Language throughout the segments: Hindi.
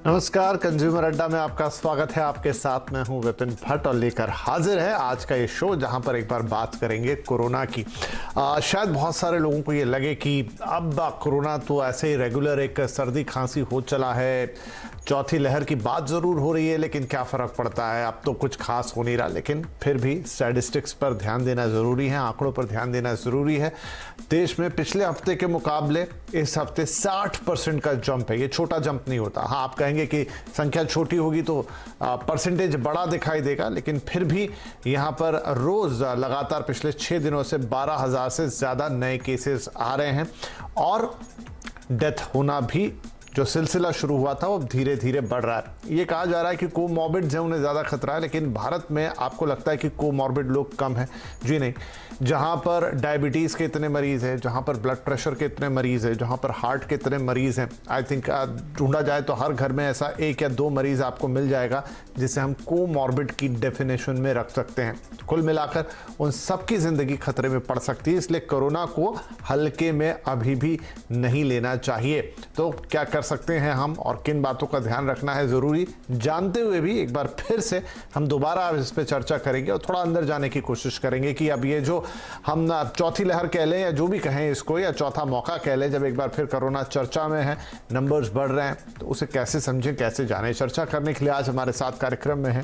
नमस्कार, कंज्यूमर अड्डा में आपका स्वागत है। आपके साथ मैं हूं विपिन भट्ट और लेकर हाजिर है आज का ये शो, जहां पर एक बार बात करेंगे कोरोना की। शायद बहुत सारे लोगों को ये लगे कि अब कोरोना तो ऐसे ही रेगुलर एक सर्दी खांसी हो चला है, चौथी लहर की बात ज़रूर हो रही है, लेकिन क्या फ़र्क पड़ता है, अब तो कुछ खास हो नहीं रहा। लेकिन फिर भी स्टैटिस्टिक्स पर ध्यान देना ज़रूरी है, आंकड़ों पर ध्यान देना ज़रूरी है। देश में पिछले हफ्ते के मुकाबले इस हफ्ते 60% का जंप है। ये छोटा जंप नहीं होता। हाँ, आप कहेंगे कि संख्या छोटी होगी तो परसेंटेज बड़ा दिखाई देगा, लेकिन फिर भी यहाँ पर रोज़ लगातार पिछले 6 दिनों से 12,000 से ज़्यादा नए केसेस आ रहे हैं और डेथ होना भी जो सिलसिला शुरू हुआ था वो धीरे धीरे बढ़ रहा है। ये कहा जा रहा है कि कोमॉर्बिड्स हैं, उन्हें ज़्यादा खतरा है, लेकिन भारत में आपको लगता है कि कोमॉर्बिड लोग कम हैं? जी नहीं। जहाँ पर डायबिटीज़ के इतने मरीज़ हैं, जहाँ पर ब्लड प्रेशर के इतने मरीज़ हैं, जहाँ पर हार्ट के इतने मरीज़ हैं, आई थिंक ढूंढा जाए तो हर घर में ऐसा 1 या 2 मरीज़ आपको मिल जाएगा जिसे हम कोमॉर्बिड की डेफिनेशन में रख सकते हैं। कुल मिलाकर उन सबकी ज़िंदगी खतरे में पड़ सकती है, इसलिए कोरोना को हल्के में अभी भी नहीं लेना चाहिए। तो क्या कर सकते हैं हम और किन बातों का ध्यान रखना है ज़रूरी जानते हुए भी एक बार फिर से हम दोबारा इस पर चर्चा करेंगे और थोड़ा अंदर जाने की कोशिश करेंगे कि अब ये जो हम चौथी लहर कह लें या जो भी कहें इसको, या चौथा मौका कह लें, जब एक बार फिर कोरोना चर्चा में है, नंबर्स बढ़ रहे हैं, तो उसे कैसे समझें, कैसे जाने। चर्चा करने के लिए आज हमारे साथ कार्यक्रम में है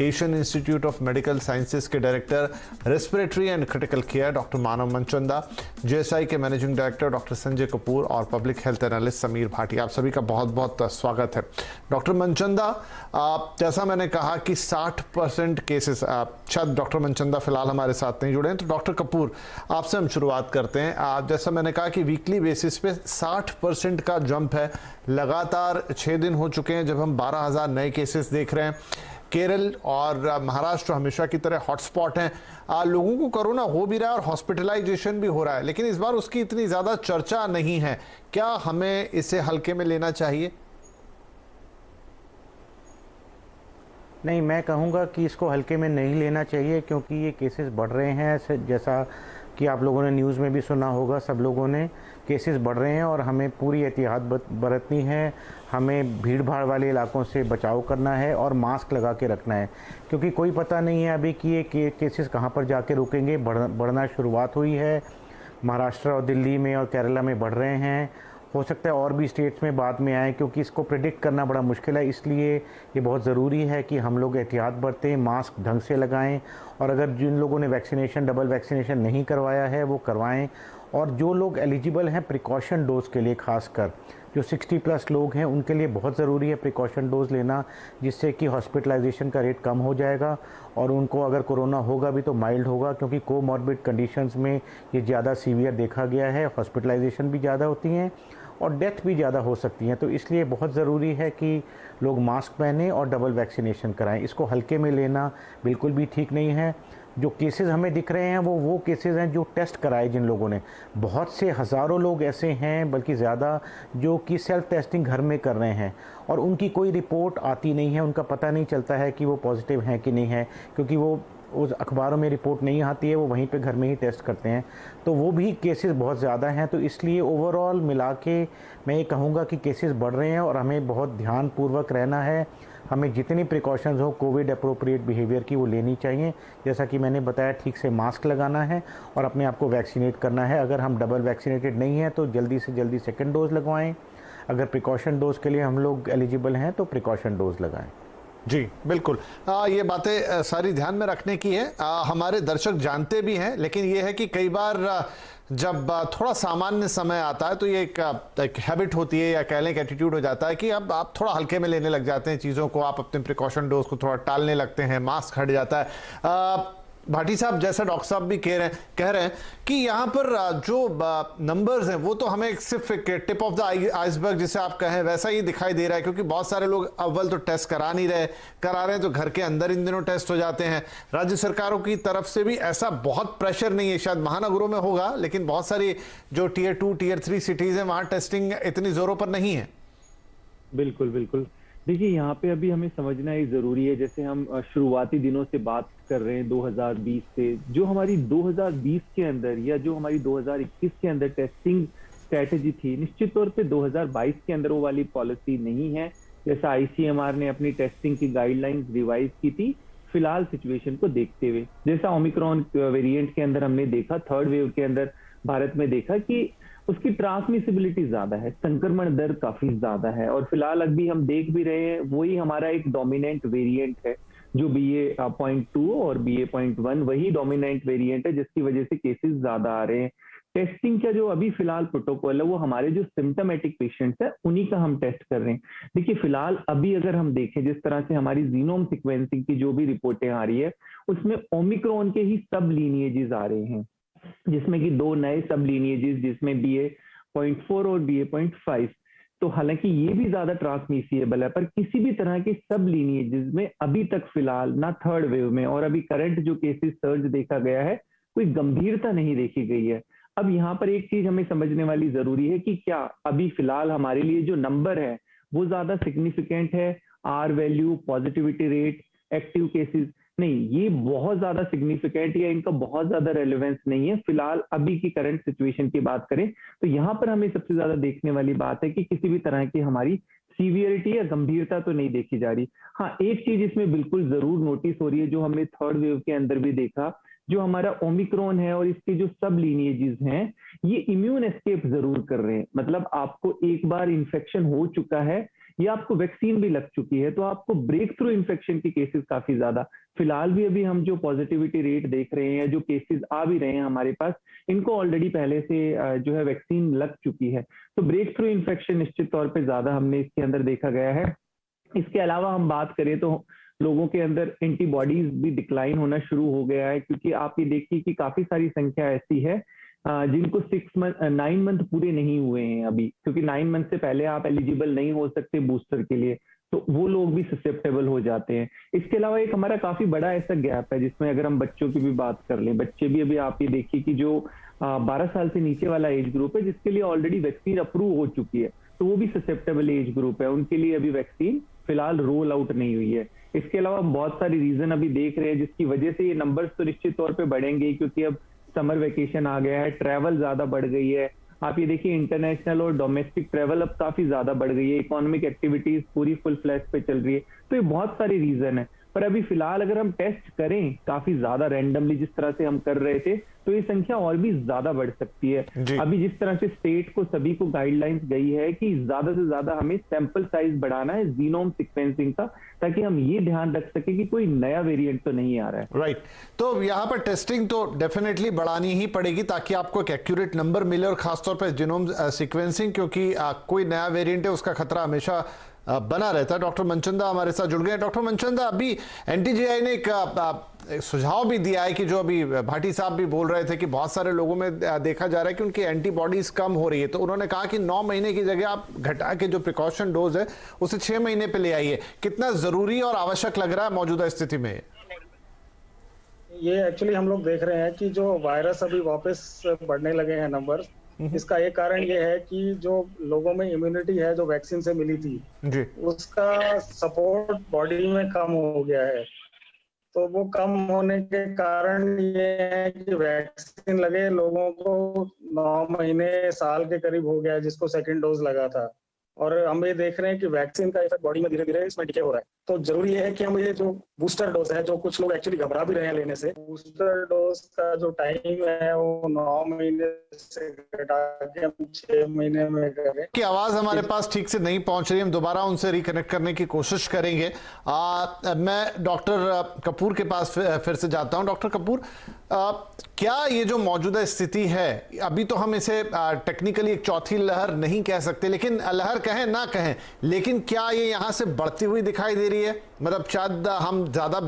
Asian Institute of Medical Sciences के director respiratory and critical care doctor Manav Manchanda, JSI के managing director doctor Sanjay Kapoor और public health analyst Sameer Bhatia. आप सभी का बहुत बहुत स्वागत है। डॉक्टर मनचंदा, जैसा मैंने कहा कि 60% केसेस, शायद डॉक्टर मनचंदा फिलहाल हमारे साथ नहीं जुड़े हैं, तो डॉक्टर कपूर आपसे हम शुरुआत करते हैं। जैसा मैंने कहा कि वीकली बेसिस पे 60% का जंप है। लगातार 6 दिन हो चुके हैं जब हम 12,000 नए केसेस देख रहे हैं। केरल और महाराष्ट्र हमेशा की तरह हॉटस्पॉट हैं। लोगों को कोरोना हो भी रहा है और हॉस्पिटलाइजेशन भी हो रहा है, लेकिन इस बार उसकी इतनी ज़्यादा चर्चा नहीं है। क्या हमें इसे हल्के में लेना चाहिए? नहीं, मैं कहूँगा कि इसको हल्के में नहीं लेना चाहिए, क्योंकि ये केसेस बढ़ रहे हैं। जैसा कि आप लोगों ने न्यूज़ में भी सुना होगा, सब लोगों ने, केसेस बढ़ रहे हैं और हमें पूरी एहतियात बरतनी है। हमें भीड़ भाड़ वाले इलाकों से बचाव करना है और मास्क लगा के रखना है, क्योंकि कोई पता नहीं है अभी कि ये केसेस कहाँ पर जाके रुकेंगे। बढ़ना शुरुआत हुई है, महाराष्ट्र और दिल्ली में और केरला में बढ़ रहे हैं। हो सकता है और भी स्टेट्स में बाद में आए, क्योंकि इसको प्रिडिक्ट करना बड़ा मुश्किल है। इसलिए ये बहुत ज़रूरी है कि हम लोग एहतियात बरतें, मास्क ढंग से लगाएं, और अगर जिन लोगों ने वैक्सीनेशन, डबल वैक्सीनेशन नहीं करवाया है, वो करवाएं। और जो लोग एलिजिबल हैं प्रिकॉशन डोज़ के लिए, खासकर जो 60+ लोग हैं, उनके लिए बहुत ज़रूरी है प्रिकॉशन डोज़ लेना, जिससे कि हॉस्पिटलाइजेशन का रेट कम हो जाएगा और उनको अगर कोरोना होगा भी तो माइल्ड होगा, क्योंकि कोमॉर्बिड कंडीशंस में ये ज़्यादा सीवियर देखा गया है। हॉस्पिटलाइजेशन भी ज़्यादा होती हैं और डेथ भी ज़्यादा हो सकती हैं। तो इसलिए बहुत ज़रूरी है कि लोग मास्क पहनें और डबल वैक्सीनेशन कराएं। इसको हल्के में लेना बिल्कुल भी ठीक नहीं है। जो केसेस हमें दिख रहे हैं वो केसेस हैं जो टेस्ट कराए जिन लोगों ने। बहुत से हज़ारों लोग ऐसे हैं, बल्कि ज़्यादा, जो कि सेल्फ टेस्टिंग घर में कर रहे हैं और उनकी कोई रिपोर्ट आती नहीं है। उनका पता नहीं चलता है कि वो पॉजिटिव हैं कि नहीं है, क्योंकि वो उस अखबारों में रिपोर्ट नहीं आती है, वो वहीं पे घर में ही टेस्ट करते हैं। तो वो भी केसेस बहुत ज़्यादा हैं। तो इसलिए ओवरऑल मिला के मैं ये कहूँगा कि केसेस बढ़ रहे हैं और हमें बहुत ध्यानपूर्वक रहना है। हमें जितनी प्रिकॉशंस हो कोविड अप्रोप्रिएट बिहेवियर की, वो लेनी चाहिए। जैसा कि मैंने बताया, ठीक से मास्क लगाना है और अपने आप को वैक्सीनेट करना है। अगर हम डबल वैक्सीनेटेड नहीं हैं तो जल्दी से जल्दी सेकेंड डोज लगवाएं। अगर प्रिकॉशन डोज़ के लिए हम लोग एलिजिबल हैं तो प्रिकॉशन डोज़ लगाएं। जी बिल्कुल। ये बातें सारी ध्यान में रखने की है। हमारे दर्शक जानते भी हैं, लेकिन ये है कि कई बार जब थोड़ा सामान्य समय आता है तो ये एक हैबिट होती है, या कह लें एटीट्यूड हो जाता है कि अब आप थोड़ा हल्के में लेने लग जाते हैं चीज़ों को, आप अपने प्रिकॉशन डोज को थोड़ा टालने लगते हैं, मास्क हट जाता है। भाटी साहब, जैसा डॉक्टर साहब भी कह रहे हैं कि यहाँ पर जो नंबर्स हैं वो तो हमें सिर्फ एक टिप ऑफ द आइसबर्ग जिसे आप कहें वैसा ही दिखाई दे रहा है, क्योंकि बहुत सारे लोग अव्वल तो टेस्ट करा नहीं रहे, करा रहे हैं तो घर के अंदर इन दिनों टेस्ट हो जाते हैं। राज्य सरकारों की तरफ से भी ऐसा बहुत प्रेशर नहीं है, शायद महानगरों में होगा, लेकिन बहुत सारी जो टियर 2 टियर 3 सिटीज हैं वहाँ टेस्टिंग इतनी जोरों पर नहीं है। बिल्कुल बिल्कुल। देखिए, यहाँ पे अभी हमें समझना ही जरूरी है, जैसे हम शुरुआती दिनों से बात कर रहे हैं 2020 से, जो हमारी 2020 के अंदर या जो हमारी 2021 के अंदर टेस्टिंग स्ट्रेटेजी थी, निश्चित तौर पे 2022 के अंदर वो वाली पॉलिसी नहीं है। जैसा ICMR ने अपनी टेस्टिंग की गाइडलाइंस रिवाइज की थी फिलहाल सिचुएशन को देखते हुए। जैसा ओमिक्रॉन वेरिएंट के अंदर हमने देखा, थर्ड वेव के अंदर भारत में देखा कि उसकी ट्रांसमिसिबिलिटी ज्यादा है, संक्रमण दर काफी ज्यादा है, और फिलहाल अभी हम देख भी रहे हैं वही हमारा एक डोमिनेंट वेरिएंट है, जो BA.2 और BA.1 वही डोमिनेंट वेरिएंट है जिसकी वजह से केसेस ज्यादा आ रहे हैं। टेस्टिंग का जो अभी फिलहाल प्रोटोकॉल है वो हमारे जो सिम्टोमेटिक पेशेंट्स है उन्हीं का हम टेस्ट कर रहे हैं। देखिए फिलहाल अभी अगर हम देखें जिस तरह से हमारी जीनोम सीक्वेंसिंग की जो भी रिपोर्टें आ रही है उसमें ओमिक्रॉन के ही सब लीनिएजेस आ रहे हैं, जिसमें कि 2 नए सब लीनिएजेस जिसमें BA.4 और BA.5। तो हालांकि ये भी ज्यादा ट्रांसमिसिबल है, पर किसी भी तरह के सब लीनिएजेस में अभी तक फिलहाल ना थर्ड वेव में और अभी करंट जो केसेस सर्ज देखा गया है कोई गंभीरता नहीं देखी गई है। अब यहाँ पर एक चीज हमें समझने वाली जरूरी है कि क्या अभी फिलहाल हमारे लिए जो नंबर है वो ज्यादा सिग्निफिकेंट है, R value, positivity rate, active cases, नहीं, ये बहुत ज्यादा सिग्निफिकेंट या इनका बहुत ज्यादा रेलेवेंस नहीं है। फिलहाल अभी की करंट सिचुएशन की बात करें तो यहाँ पर हमें सबसे ज्यादा देखने वाली बात है कि किसी भी तरह की हमारी सीवियरिटी या गंभीरता तो नहीं देखी जा रही। हाँ, एक चीज इसमें बिल्कुल जरूर नोटिस हो रही है जो हमने थर्ड वेव के अंदर भी देखा, जो हमारा ओमिक्रॉन है और इसके जो सब लीनिएजेस हैं ये इम्यून एस्केप जरूर कर रहे हैं। मतलब आपको एक बार इन्फेक्शन हो चुका है या आपको वैक्सीन भी लग चुकी है तो आपको ब्रेक थ्रू इन्फेक्शन के केसेस काफी ज्यादा फिलहाल भी अभी हम जो पॉजिटिविटी रेट देख रहे हैं, जो केसेस आ भी रहे हैं हमारे पास, इनको ऑलरेडी पहले से जो है वैक्सीन लग चुकी है। तो ब्रेक थ्रू इन्फेक्शन निश्चित तौर पे ज्यादा हमने इसके अंदर देखा गया है। इसके अलावा हम बात करें तो लोगों के अंदर एंटीबॉडीज भी डिक्लाइन होना शुरू हो गया है, क्योंकि आप ये देखिए कि काफी सारी संख्या ऐसी है जिनको 9 मंथ पूरे नहीं हुए हैं अभी, क्योंकि 9 मंथ से पहले आप एलिजिबल नहीं हो सकते बूस्टर के लिए, तो वो लोग भी ससेप्टेबल हो जाते हैं। इसके अलावा एक हमारा काफी बड़ा ऐसा गैप है जिसमें अगर हम बच्चों की भी बात कर लें, बच्चे भी अभी आप ये देखिए कि जो 12 साल से नीचे वाला एज ग्रुप है जिसके लिए ऑलरेडी वैक्सीन अप्रूव हो चुकी है, तो वो भी ससेप्टेबल एज ग्रुप है, उनके लिए अभी वैक्सीन फिलहाल रोल आउट नहीं हुई है। इसके अलावा बहुत सारी रीजन अभी देख रहे हैं जिसकी वजह से ये नंबर्स तो निश्चित तौर पे बढ़ेंगे, क्योंकि अब समर वेकेशन आ गया है, ट्रैवल ज्यादा बढ़ गई है। आप ये देखिए इंटरनेशनल और डोमेस्टिक ट्रैवल अब काफी ज्यादा बढ़ गई है, इकोनॉमिक एक्टिविटीज पूरी फुल फ्लैश पे चल रही है, तो ये बहुत सारी रीजन है। पर अभी फिलहाल अगर हम टेस्ट करें काफी ज्यादा रैंडमली जिस तरह से हम कर रहे थे तो ये संख्या और भी ज्यादा बढ़ सकती है। अभी जिस तरह से स्टेट को सभी को गाइडलाइंस गई है कि ज्यादा से ज्यादा हमें सैंपल साइज बढ़ाना है जीनोम सीक्वेंसिंग का, ताकि हम ये ध्यान रख सके कि कोई नया वेरिएंट तो नहीं आ रहा है। राइट, तो यहाँ पर टेस्टिंग तो डेफिनेटली बढ़ानी ही पड़ेगी ताकि आपको एक एक्यूरेट नंबर मिले, और खासतौर पर जीनोम सीक्वेंसिंग, क्योंकि कोई नया वेरिएंट है उसका खतरा हमेशा बना रहता है। डॉक्टर मनचंदा हमारे साथ जुड़ गए। डॉक्टर मनचंदा, अभी NTGI ने एक सुझाव भी दिया है कि जो अभी भाटी साहब भी बोल रहे थे कि बहुत सारे लोगों में देखा जा रहा है कि उनकी एंटीबॉडीज कम हो रही है, तो उन्होंने कहा कि 9 महीने की जगह आप घटा के जो प्रिकॉशन डोज है उसे 6 महीने पे ले आइए। कितना जरूरी और आवश्यक लग रहा है मौजूदा स्थिति में? ये एक्चुअली हम लोग देख रहे हैं कि जो वायरस अभी वापस बढ़ने लगे हैं नंबर, इसका एक कारण ये है कि जो लोगों में इम्यूनिटी है जो वैक्सीन से मिली थी जी, उसका सपोर्ट बॉडी में कम हो गया है। तो वो कम होने के कारण ये है कि वैक्सीन लगे लोगों को 9 महीने साल के करीब हो गया है जिसको सेकंड डोज लगा था, और हम ये देख रहे हैं कि वैक्सीन का इफेक्ट बॉडी में धीरे धीरे इसमें डिके हो रहा है। तो जरूरी है कि हम ये जो बूस्टर डोज है, जो कुछ लोग एक्चुअली घबरा भी रहे हैं लेने से, बूस्टर डोज का जो टाइम है वो 9 महीने से घटा के हम 6 महीने में करें। की आवाज हमारे पास ठीक से नहीं पहुंच रही, हम दोबारा उनसे रिकनेक्ट करने की कोशिश करेंगे। मैं डॉक्टर कपूर के पास फिर से जाता हूं। डॉक्टर कपूर, क्या ये जो मौजूदा स्थिति है, अभी तो हम इसे टेक्निकली एक चौथी लहर नहीं कह सकते, लेकिन लहर कहें ना कहें, लेकिन क्या ये यहाँ से बढ़ती हुई दिखाई दे रही है? मतलब शायद हम ज़्यादा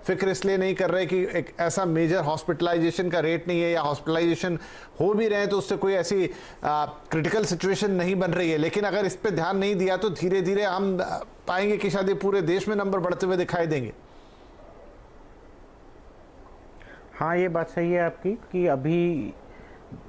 फिक्र इसलिए नहीं कर रहे कि एक ऐसा मेजर हॉस्पिटलाइजेशन का रेट नहीं है, या हॉस्पिटलाइजेशन हो भी रहे हैं तो उससे कोई ऐसी क्रिटिकल सिचुएशन नहीं बन रही है, लेकिन अगर इस पर ध्यान नहीं दिया तो धीरे धीरे हम पाएंगे कि शायद ये पूरे देश में नंबर बढ़ते हुए दिखाई देंगे। हाँ, ये बात सही है आपकी कि अभी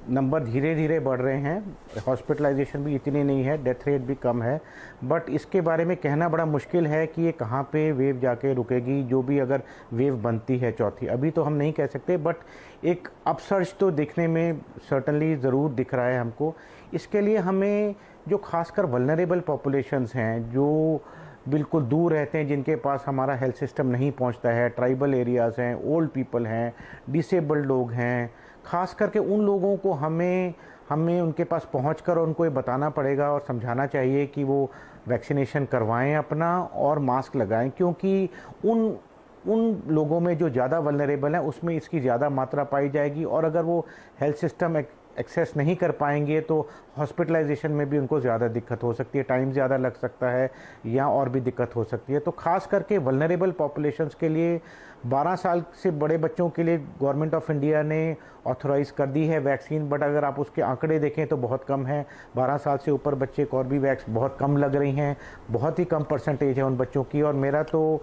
नंबर धीरे धीरे बढ़ रहे हैं, हॉस्पिटलाइजेशन भी इतनी नहीं है, डेथ रेट भी कम है, बट इसके बारे में कहना बड़ा मुश्किल है कि ये कहाँ पे वेव जाके रुकेगी, जो भी अगर वेव बनती है चौथी, अभी तो हम नहीं कह सकते, बट एक अपसर्ज तो दिखने में सर्टनली ज़रूर दिख रहा है हमको। इसके लिए हमें जो खासकर वल्नरेबल पॉपुलेशंस हैं, जो बिल्कुल दूर रहते हैं, जिनके पास हमारा हेल्थ सिस्टम नहीं पहुंचता है, ट्राइबल एरियाज़ हैं, ओल्ड पीपल हैं, डिसेबल्ड लोग हैं, ख़ास करके उन लोगों को हमें उनके पास पहुंचकर उनको ये बताना पड़ेगा और समझाना चाहिए कि वो वैक्सीनेशन करवाएं अपना और मास्क लगाएं, क्योंकि उन लोगों में जो ज़्यादा वल्नरेबल हैं उसमें इसकी ज़्यादा मात्रा पाई जाएगी, और अगर वो हेल्थ सिस्टम एक्सेस नहीं कर पाएंगे तो हॉस्पिटलाइजेशन में भी उनको ज़्यादा दिक्कत हो सकती है, टाइम ज़्यादा लग सकता है या और भी दिक्कत हो सकती है। तो ख़ास करके वल्नरेबल पॉपुलेशंस के लिए 12 साल से बड़े बच्चों के लिए गवर्नमेंट ऑफ इंडिया ने ऑथराइज़ कर दी है वैक्सीन, बट अगर आप उसके आंकड़े देखें तो बहुत कम है। 12 साल से ऊपर बच्चे कॉर्बेवैक्स बहुत कम लग रही हैं, बहुत ही कम परसेंटेज है उन बच्चों की। और मेरा तो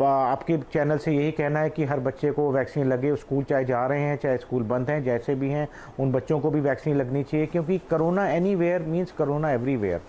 आपके चैनल से यही कहना है कि हर बच्चे को वैक्सीन लगे, स्कूल चाहे जा रहे हैं चाहे स्कूल बंद हैं, जैसे भी हैं उन बच्चों को भी वैक्सीन लगनी चाहिए, क्योंकि corona anywhere means corona everywhere,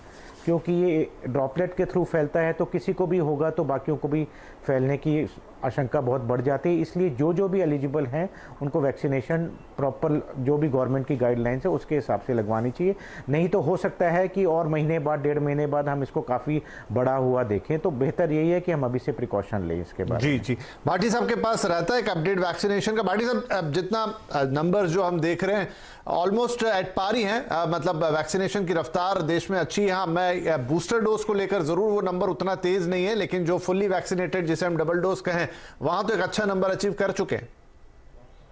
क्योंकि ये ड्रॉपलेट के थ्रू फैलता है, तो किसी को भी होगा तो बाकियों को भी फैलने की आशंका बहुत बढ़ जाती है। इसलिए जो भी एलिजिबल हैं उनको वैक्सीनेशन प्रॉपर जो भी गवर्नमेंट की गाइडलाइंस है उसके हिसाब से लगवानी चाहिए। नहीं तो हो सकता है कि और महीने बाद, 1.5 महीने बाद हम इसको काफ़ी बड़ा हुआ देखें, तो बेहतर यही है कि हम अभी से प्रिकॉशन लें इसके बाद। जी भाटी साहब के पास रहता है एक अपडेट वैक्सीनेशन का। भाटी साहब, जितना नंबर जो हम देख रहे हैं ऑलमोस्ट एट पार ही हैं, मतलब वैक्सीनेशन की रफ्तार देश में अच्छी है। हाँ, मैं बूस्टर डोज को लेकर जरूर वो नंबर उतना तेज नहीं है, लेकिन जो फुल्ली वैक्सीनेटेड जिसे हम डबल डोज कहें वहां तो एक अच्छा नंबर अचीव कर चुके हैं।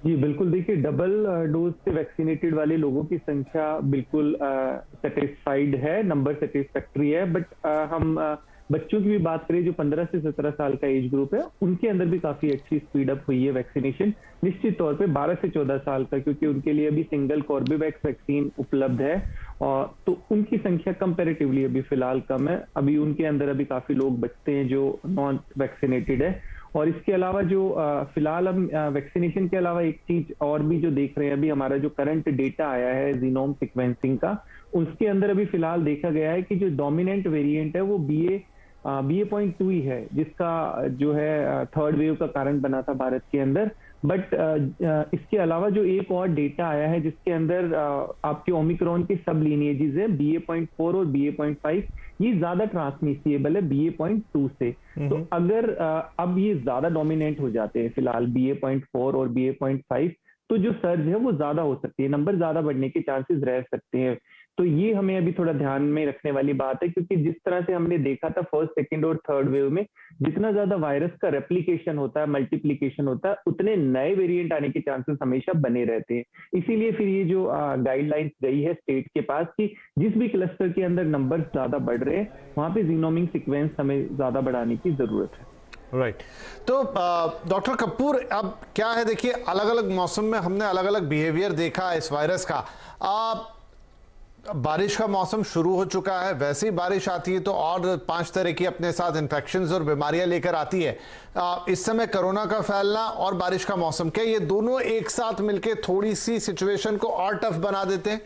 जी बिल्कुल, देखिए डबल डोज से वैक्सीनेटेड वाले लोगों की संख्या बिल्कुल सेटिस्फाइड है, नंबर सेटिस्फैक्ट्री है। बट हम बच्चों की भी बात करें जो 15 से 17 साल का एज ग्रुप है, उनके अंदर भी काफी अच्छी स्पीड अप हुई है वैक्सीनेशन। निश्चित तौर पे 12 से 14 साल का, क्योंकि उनके लिए अभी सिंगल कॉर्बेवैक्स वैक्सीन उपलब्ध है, और तो उनकी संख्या कंपैरेटिवली अभी फिलहाल कम है। अभी उनके अंदर अभी काफी लोग बचते हैं जो नॉन वैक्सीनेटेड है। और इसके अलावा जो फिलहाल हम वैक्सीनेशन के अलावा एक चीज और भी जो देख रहे हैं, अभी हमारा जो करंट डेटा आया है जीनोम सीक्वेंसिंग का, उसके अंदर अभी फिलहाल देखा गया है कि जो डोमिनेंट वेरिएंट है वो BA.2 ही है, जिसका जो है थर्ड वेव का कारण बना था भारत के अंदर। बट इसके अलावा जो एक और डेटा आया है जिसके अंदर आपके ओमिक्रॉन के सब लीनिएजेस है, BA.4 और BA.5, ये ज्यादा ट्रांसमिसिबल है BA.2 से। तो अगर अब ये ज्यादा डोमिनेंट हो जाते हैं फिलहाल BA.4 और BA.5, तो जो सर्ज है वो ज्यादा हो सकती है, नंबर ज्यादा बढ़ने के चांसेस रह सकते हैं। तो ये हमें अभी थोड़ा ध्यान में रखने वाली बात है, क्योंकि जिस तरह से हमने देखा था फर्स्ट, सेकंड और थर्ड वेव में, जितना ज्यादा वायरस का रेप्लिकेशन होता है, मल्टीप्लिकेशन होता है, उतने नए वेरिएंट आने के चांसेस हमेशा बने रहते हैं। इसीलिए फिर ये जो गाइडलाइंस गई है स्टेट के पास कि जिस भी क्लस्टर के अंदर नंबर ज्यादा बढ़ रहे हैं वहां पे जीनोमिंग सीक्वेंस हमें ज्यादा बढ़ाने की जरूरत है। राइट तो डॉक्टर कपूर, अब क्या है, देखिए अलग अलग मौसम में हमने अलग अलग बिहेवियर देखा इस वायरस का। बारिश का मौसम शुरू हो चुका है, वैसे ही बारिश आती है तो और 5 तरह की अपने साथ इन्फेक्शंस और बीमारियां लेकर आती है। इस समय कोरोना का फैलना और बारिश का मौसम, क्या ये दोनों एक साथ मिलकर थोड़ी सी सिचुएशन को और टफ बना देते हैं?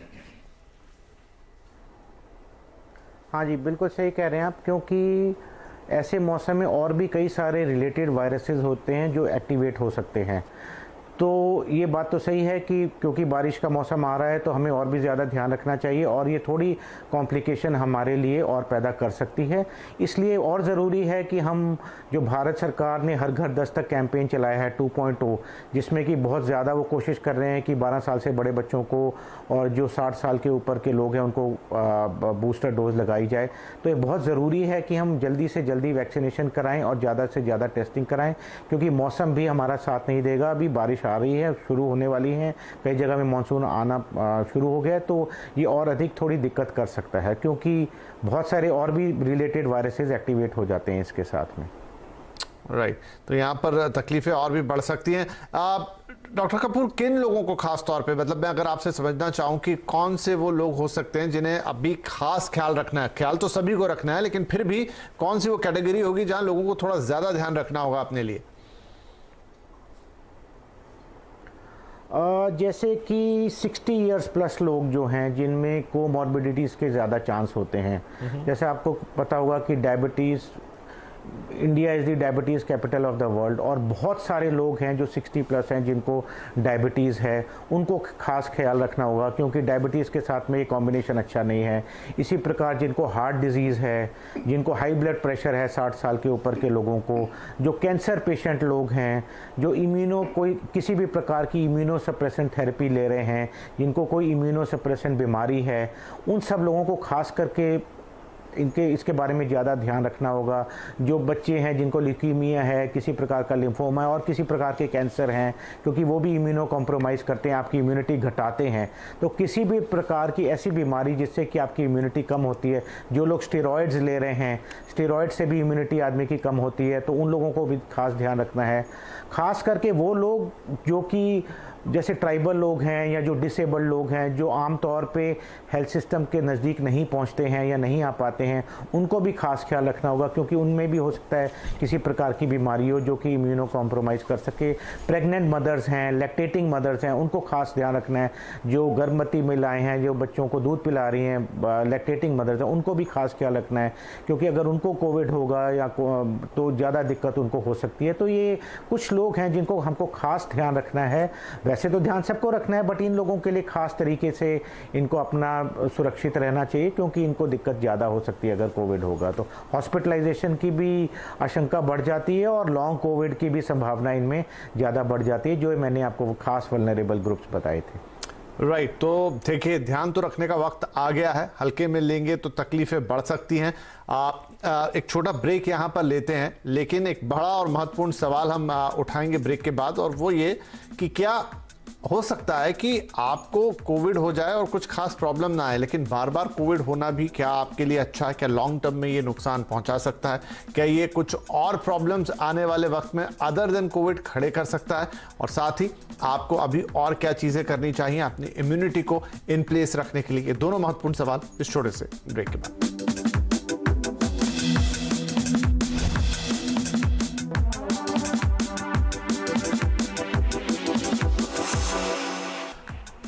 हाँ जी, बिल्कुल सही कह रहे हैं आप, क्योंकि ऐसे मौसम में और भी कई सारे रिलेटेड वायरसेस होते हैं जो एक्टिवेट हो सकते हैं। तो ये बात तो सही है कि क्योंकि बारिश का मौसम आ रहा है तो हमें और भी ज़्यादा ध्यान रखना चाहिए, और ये थोड़ी कॉम्प्लिकेशन हमारे लिए और पैदा कर सकती है। इसलिए और ज़रूरी है कि हम, जो भारत सरकार ने हर घर दस्तक कैंपेन चलाया है 2.0, जिसमें कि बहुत ज़्यादा वो कोशिश कर रहे हैं कि 12 साल से बड़े बच्चों को और जो 60 साल के ऊपर के लोग हैं उनको बूस्टर डोज लगाई जाए। तो ये बहुत ज़रूरी है कि हम जल्दी से जल्दी वैक्सीनेशन कराएँ और ज़्यादा से ज़्यादा टेस्टिंग कराएँ, क्योंकि मौसम भी हमारा साथ नहीं देगा। अभी बारिश आ रही है, शुरू होने वाली है, कई जगह में मानसून आना शुरू हो गया, तो ये और अधिक थोड़ी दिक्कत कर सकता है, क्योंकि बहुत सारे और भी रिलेटेड वायरसेस एक्टिवेट हो जाते हैं इसके साथ में। राइट तो यहाँ पर तकलीफें और भी बढ़ सकती हैं। डॉक्टर कपूर, किन लोगों को खास तौर पे, मतलब मैं अगर आपसे समझना चाहूँ कि कौन से वो लोग हो सकते हैं जिन्हें अभी खास ख्याल रखना है? ख्याल तो सभी को रखना है, लेकिन फिर भी कौन सी वो कैटेगरी होगी जहाँ लोगों को थोड़ा ज़्यादा ध्यान रखना होगा अपने लिए? जैसे कि 60 इयर्स प्लस लोग जो हैं जिनमें कोमॉर्बिडिटीज़ के ज़्यादा चांस होते हैं। जैसे आपको पता होगा कि diabetes, India is the diabetes capital of the world, और बहुत सारे लोग हैं जो 60 प्लस हैं जिनको डायबिटीज़ है, उनको खास ख्याल रखना होगा क्योंकि डायबिटीज़ के साथ में ये कॉम्बिनेशन अच्छा नहीं है। इसी प्रकार जिनको हार्ट डिजीज़ है, जिनको हाई ब्लड प्रेशर है 60 साल के ऊपर के लोगों को, जो कैंसर पेशेंट लोग हैं, जो कोई किसी भी प्रकार की इम्यूनो सप्रेसेंट थेरेपी ले रहे हैं, जिनको कोई इम्यूनो सप्रेसेंट बीमारी है, उन सब लोगों को खास करके इसके बारे में ज़्यादा ध्यान रखना होगा। जो बच्चे हैं जिनको ल्यूकीमिया है, किसी प्रकार का लिम्फोमा है और किसी प्रकार के कैंसर हैं, क्योंकि वो भी इम्यूनो कॉम्प्रोमाइज़ करते हैं, आपकी इम्यूनिटी घटाते हैं। तो किसी भी प्रकार की ऐसी बीमारी जिससे कि आपकी इम्यूनिटी कम होती है, जो लोग स्टेरॉइड्स ले रहे हैं, स्टेरॉइड से भी इम्यूनिटी आदमी की कम होती है, तो उन लोगों को भी खास ध्यान रखना है। खास करके वो लोग जो कि जैसे ट्राइबल लोग हैं या जो डिसेबल्ड लोग हैं, जो आम तौर पे हेल्थ सिस्टम के नज़दीक नहीं पहुंचते हैं या नहीं आ पाते हैं, उनको भी खास ख्याल रखना होगा क्योंकि उनमें भी हो सकता है किसी प्रकार की बीमारी हो जो कि इम्यूनो कॉम्प्रोमाइज़ कर सके। प्रेग्नेंट मदर्स हैं, लैक्टेटिंग मदर्स हैं, उनको खास ध्यान रखना है। जो गर्भवती महिलाएँ हैं, जो बच्चों को दूध पिला रही हैं, लैक्टेटिंग मदर्स हैं, उनको भी खास ख्याल रखना है क्योंकि अगर उनको कोविड होगा या तो ज़्यादा दिक्कत उनको हो सकती है। तो ये कुछ लोग हैं जिनको हमको खास ध्यान रखना है। वैसे तो ध्यान सबको रखना है, बट इन लोगों के लिए खास तरीके से इनको अपना सुरक्षित रहना चाहिए क्योंकि इनको दिक्कत ज़्यादा हो सकती है अगर कोविड होगा तो। हॉस्पिटलाइजेशन की भी आशंका बढ़ जाती है और लॉन्ग कोविड की भी संभावना इनमें ज़्यादा बढ़ जाती है, जो मैंने आपको खास वल्नरेबल ग्रुप्स बताए थे। राइट तो देखिए, ध्यान तो रखने का वक्त आ गया है। हल्के में लेंगे तो तकलीफें बढ़ सकती हैं। आप एक छोटा ब्रेक यहाँ पर लेते हैं, लेकिन एक बड़ा और महत्वपूर्ण सवाल हम उठाएंगे ब्रेक के बाद, और वो ये कि क्या हो सकता है कि आपको कोविड हो जाए और कुछ खास प्रॉब्लम ना आए, लेकिन बार बार कोविड होना भी क्या आपके लिए अच्छा है? क्या लॉन्ग टर्म में ये नुकसान पहुंचा सकता है? क्या ये कुछ और प्रॉब्लम्स आने वाले वक्त में अदर देन कोविड खड़े कर सकता है? और साथ ही आपको अभी और क्या चीजें करनी चाहिए अपनी इम्यूनिटी को इन प्लेस रखने के लिए? ये दोनों महत्वपूर्ण सवाल इस छोटे से ब्रेक के बाद।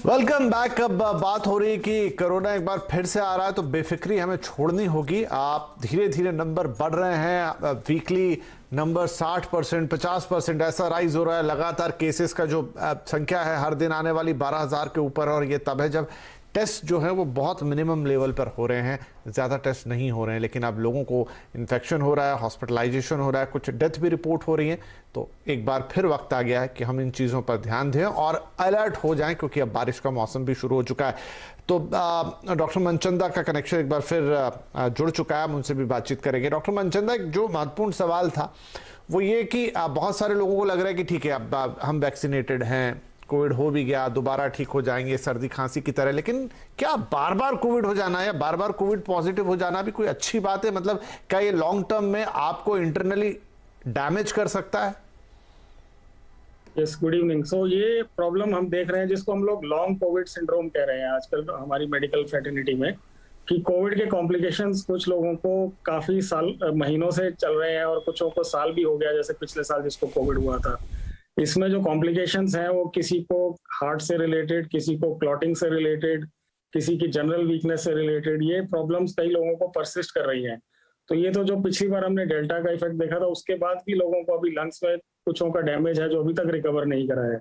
Welcome back. अब बात हो रही है कि कोरोना एक बार फिर से आ रहा है तो बेफिक्री हमें छोड़नी होगी। आप धीरे धीरे नंबर बढ़ रहे हैं, वीकली नंबर 60%, 50% ऐसा राइज हो रहा है। लगातार केसेस का जो संख्या है हर दिन आने वाली 12,000 के ऊपर, और ये तब है जब टेस्ट जो है वो बहुत मिनिमम लेवल पर हो रहे हैं, ज़्यादा टेस्ट नहीं हो रहे हैं। लेकिन अब लोगों को इन्फेक्शन हो रहा है, हॉस्पिटलाइजेशन हो रहा है, कुछ डेथ भी रिपोर्ट हो रही है। तो एक बार फिर वक्त आ गया है कि हम इन चीज़ों पर ध्यान दें और अलर्ट हो जाएं, क्योंकि अब बारिश का मौसम भी शुरू हो चुका है। तो डॉक्टर मनचंदा का कनेक्शन एक बार फिर जुड़ चुका है, हम उनसे भी बातचीत करेंगे। डॉक्टर मनचंदा, एक जो महत्वपूर्ण सवाल था वो ये कि बहुत सारे लोगों को लग रहा है कि ठीक है अब हम वैक्सीनेटेड हैं, कोविड हो भी गया, दोबारा ठीक हो जाएंगे सर्दी खांसी की तरह, लेकिन क्या बार बार कोविड हो जाना या बार बार कोविड पॉजिटिव हो जाना भी कोई अच्छी बात है? मतलब क्या ये लॉन्ग टर्म में आपको इंटरनली डैमेज कर सकता है? Yes, good evening. सो ये प्रॉब्लम हम देख रहे हैं जिसको हम लोग लॉन्ग कोविड सिंड्रोम कह रहे हैं आजकल हमारी मेडिकल फ्रेटर्निटी में, कि कोविड के कॉम्प्लिकेशंस कुछ लोगों को काफी साल महीनों से चल रहे हैं और कुछों को साल भी हो गया, जैसे पिछले साल जिसको कोविड हुआ था। इसमें जो कॉम्प्लिकेशंस हैं वो किसी को हार्ट से रिलेटेड, किसी को क्लॉटिंग से रिलेटेड, किसी की जनरल वीकनेस से रिलेटेड, ये प्रॉब्लम्स कई लोगों को परसिस्ट कर रही हैं। तो ये तो जो पिछली बार हमने डेल्टा का इफेक्ट देखा था, उसके बाद भी लोगों को अभी लंग्स में कुछों का डैमेज है जो अभी तक रिकवर नहीं करा है।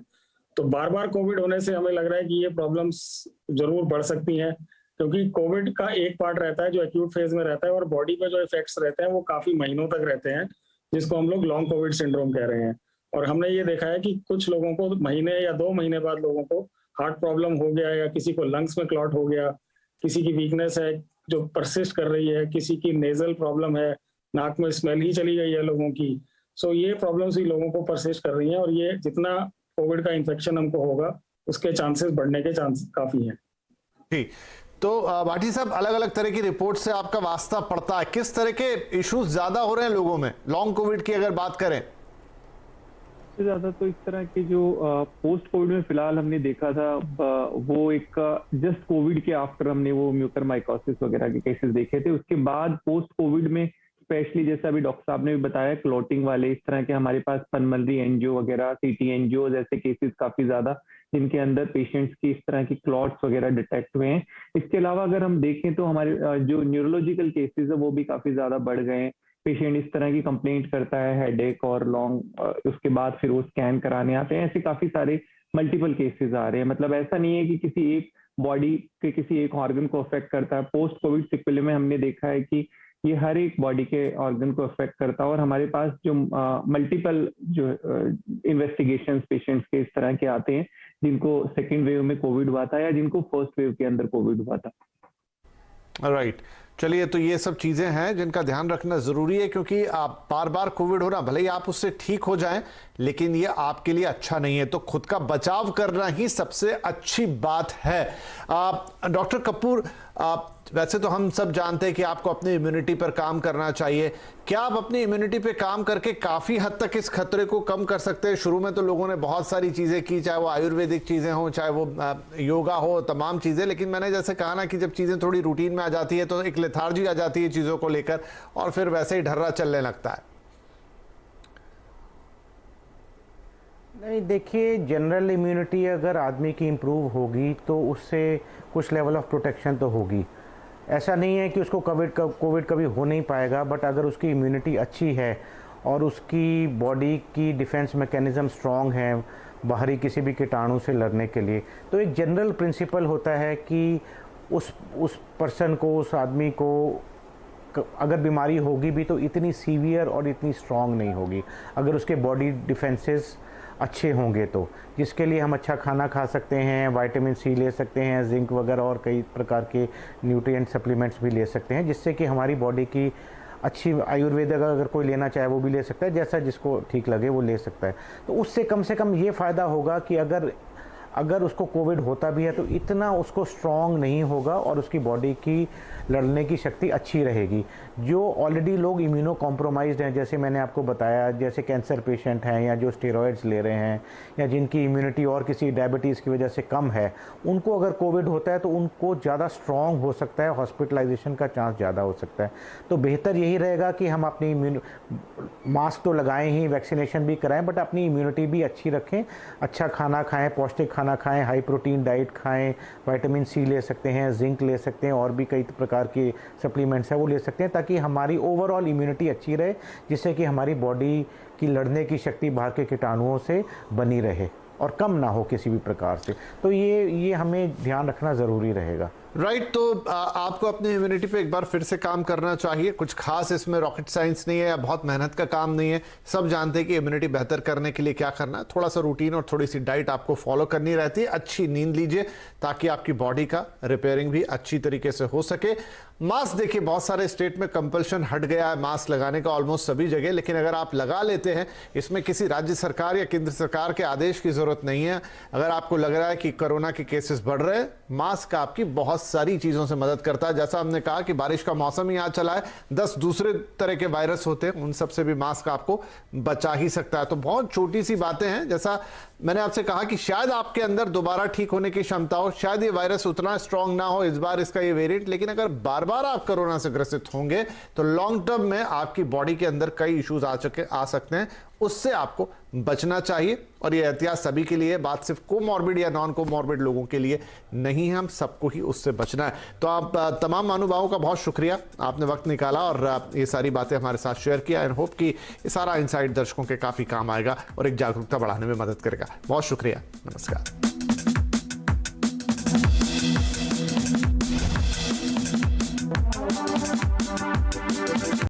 तो बार बार कोविड होने से हमें लग रहा है कि ये प्रॉब्लम्स जरूर बढ़ सकती हैं, क्योंकि कोविड का एक पार्ट रहता है जो एक्यूट फेज में रहता है और बॉडी पे जो इफेक्ट्स रहते हैं वो काफी महीनों तक रहते हैं, जिसको हम लोग लॉन्ग कोविड सिंड्रोम कह रहे हैं। और हमने ये देखा है कि कुछ लोगों को महीने या 2 महीने बाद लोगों को हार्ट प्रॉब्लम हो गया, या किसी को लंग्स में क्लॉट हो गया, किसी की वीकनेस है जो परसिस्ट कर रही है, किसी की नेजल प्रॉब्लम है, नाक में स्मेल ही चली गई है लोगों की। सो ये प्रॉब्लम्स भी लोगों को परसिस्ट कर रही हैं, और ये जितना कोविड का इन्फेक्शन हमको होगा उसके चांसेस बढ़ने के चांस काफी हैं। ठीक, तो भाटी साहब, अलग अलग तरह की रिपोर्ट से आपका वास्ता पड़ता है, किस तरह के इश्यूज ज्यादा हो रहे हैं लोगों में लॉन्ग कोविड की अगर बात करें? सबसे ज्यादा तो इस तरह के जो पोस्ट कोविड में फिलहाल हमने देखा था, वो एक जस्ट कोविड के आफ्टर हमने वो म्यूकरमाइकोसिस वगैरह के केसेस देखे थे। उसके बाद पोस्ट कोविड में स्पेशली जैसे अभी डॉक्टर साहब ने भी बताया, क्लॉटिंग वाले, इस तरह के हमारे पास पल्मोनरी एंजियो वगैरह, सीटी एंजियो जैसे केसेस काफी ज्यादा, जिनके अंदर पेशेंट्स की इस तरह की क्लॉट्स वगैरह डिटेक्ट हुए हैं। इसके अलावा अगर हम देखें तो हमारे जो न्यूरोलॉजिकल केसेस है वो भी काफी ज्यादा बढ़ गए हैं। पेशेंट इस तरह की कंप्लेंट करता है, हेडेक और लॉन्ग, उसके बाद फिर वो स्कैन कराने आते हैं। ऐसे काफी सारे मल्टीपल केसेस आ रहे हैं। मतलब ऐसा नहीं है कि किसी एक बॉडी के किसी एक ऑर्गन को अफेक्ट करता है। पोस्ट कोविड सिक्वेले में हमने देखा है कि ये हर एक बॉडी के ऑर्गन को अफेक्ट करता है। और हमारे पास जो मल्टीपल जो इन्वेस्टिगेशंस पेशेंट्स के इस तरह के आते हैं जिनको सेकेंड वेव में कोविड हुआ था या जिनको फर्स्ट वेव के अंदर कोविड हुआ था। राइट, चलिए, तो ये सब चीजें हैं जिनका ध्यान रखना जरूरी है, क्योंकि आप बार बार कोविड होना, भले ही आप उससे ठीक हो जाएं, लेकिन ये आपके लिए अच्छा नहीं है। तो खुद का बचाव करना ही सबसे अच्छी बात है। डॉक्टर कपूर, वैसे तो हम सब जानते हैं कि आपको अपनी इम्यूनिटी पर काम करना चाहिए। क्या आप अपनी इम्यूनिटी पे काम करके काफी हद तक इस खतरे को कम कर सकते हैं? शुरू में तो लोगों ने बहुत सारी चीजें की, चाहे वो आयुर्वेदिक चीजें हो, चाहे वो योगा हो, तमाम चीजें, लेकिन मैंने जैसे कहा ना कि जब चीजें थोड़ी रूटीन में आ जाती है तो एक लेथार्जी आ जाती है चीजों को लेकर, और फिर वैसे ही ढर्रा चलने लगता है। नहीं, देखिए, जनरल इम्यूनिटी अगर आदमी की इम्प्रूव होगी तो उससे कुछ लेवल ऑफ प्रोटेक्शन तो होगी। ऐसा नहीं है कि उसको कोविड कभी हो नहीं पाएगा, बट अगर उसकी इम्यूनिटी अच्छी है और उसकी बॉडी की डिफेंस मैकेनिज्म स्ट्रॉन्ग है बाहरी किसी भी कीटाणु से लड़ने के लिए, तो एक जनरल प्रिंसिपल होता है कि उस पर्सन को, उस आदमी को अगर बीमारी होगी भी तो इतनी सीवियर और इतनी स्ट्रॉन्ग नहीं होगी अगर उसके बॉडी डिफेंसेस अच्छे होंगे तो, जिसके लिए हम अच्छा खाना खा सकते हैं, विटामिन सी ले सकते हैं, जिंक वगैरह और कई प्रकार के न्यूट्रिएंट सप्लीमेंट्स भी ले सकते हैं, जिससे कि हमारी बॉडी की अच्छी, आयुर्वेद अगर कोई लेना चाहे वो भी ले सकता है, जैसा जिसको ठीक लगे वो ले सकता है। तो उससे कम से कम ये फ़ायदा होगा कि अगर उसको कोविड होता भी है तो इतना उसको स्ट्रॉन्ग नहीं होगा और उसकी बॉडी की लड़ने की शक्ति अच्छी रहेगी। जो ऑलरेडी लोग इम्यूनो कॉम्प्रोमाइज्ड हैं, जैसे मैंने आपको बताया, जैसे कैंसर पेशेंट हैं या जो स्टेरॉइड्स ले रहे हैं या जिनकी इम्यूनिटी और किसी डायबिटीज़ की वजह से कम है, उनको अगर कोविड होता है तो उनको ज़्यादा स्ट्रॉन्ग हो सकता है, हॉस्पिटलाइजेशन का चांस ज़्यादा हो सकता है। तो बेहतर यही रहेगा कि हम अपनी मास्क तो लगाएं ही, वैक्सीनेशन भी कराएं, बट अपनी इम्यूनिटी भी अच्छी रखें, अच्छा खाना खाएँ, पौष्टिक खाना खाएं, हाई प्रोटीन डाइट खाएं, विटामिन सी ले सकते हैं, जिंक ले सकते हैं, और भी कई प्रकार के सप्लीमेंट्स हैं वो ले सकते हैं, ताकि हमारी ओवरऑल इम्यूनिटी अच्छी रहे, जिससे कि हमारी बॉडी की लड़ने की शक्ति बाहर के कीटाणुओं से बनी रहे और कम ना हो किसी भी प्रकार से। तो ये हमें ध्यान रखना ज़रूरी रहेगा। राइट, तो आपको अपनी इम्यूनिटी पे एक बार फिर से काम करना चाहिए। कुछ खास इसमें रॉकेट साइंस नहीं है या बहुत मेहनत का काम नहीं है। सब जानते हैं कि इम्यूनिटी बेहतर करने के लिए क्या करना है। थोड़ा सा रूटीन और थोड़ी सी डाइट आपको फॉलो करनी रहती है। अच्छी नींद लीजिए ताकि आपकी बॉडी का रिपेयरिंग भी अच्छी तरीके से हो सके। मास्क, देखिए, बहुत सारे स्टेट में कंपल्शन हट गया है मास्क लगाने का ऑलमोस्ट सभी जगह, लेकिन अगर आप लगा लेते हैं, इसमें किसी राज्य सरकार या केंद्र सरकार के आदेश की जरूरत नहीं है। अगर आपको लग रहा है कि कोरोना के केसेस बढ़ रहे हैं, मास्क आपकी बहुत सारी चीजों से मदद करता है। जैसा हमने कहा कि बारिश का मौसम ही आ चला है, 10 दूसरे तरह के वायरस होते हैं, उन सब से भी मास्क आपको बचा ही सकता है। तो बहुत छोटी सी बातें हैं। जैसा मैंने आपसे कहा कि शायद आपके अंदर दोबारा ठीक होने की क्षमता हो, शायद ये वायरस उतना स्ट्रांग ना हो इस बार इसका ये वेरिएंट, लेकिन अगर बार बार आप कोरोना से ग्रसित होंगे तो लॉन्ग टर्म में आपकी बॉडी के अंदर कई इश्यूज आ सकते हैं। उससे आपको बचना चाहिए, और ये एहतियात सभी के लिए, बात सिर्फ कोमॉर्बिड या नॉन कोमॉर्बिड लोगों के लिए नहीं है, हम सबको ही उससे बचना है। तो आप तमाम महानुभावों का बहुत शुक्रिया, आपने वक्त निकाला और ये सारी बातें हमारे साथ शेयर किया। एंड होप कि ये सारा इनसाइट दर्शकों के काफी काम आएगा और एक जागरूकता बढ़ाने में मदद करेगा। बहुत शुक्रिया, नमस्कार।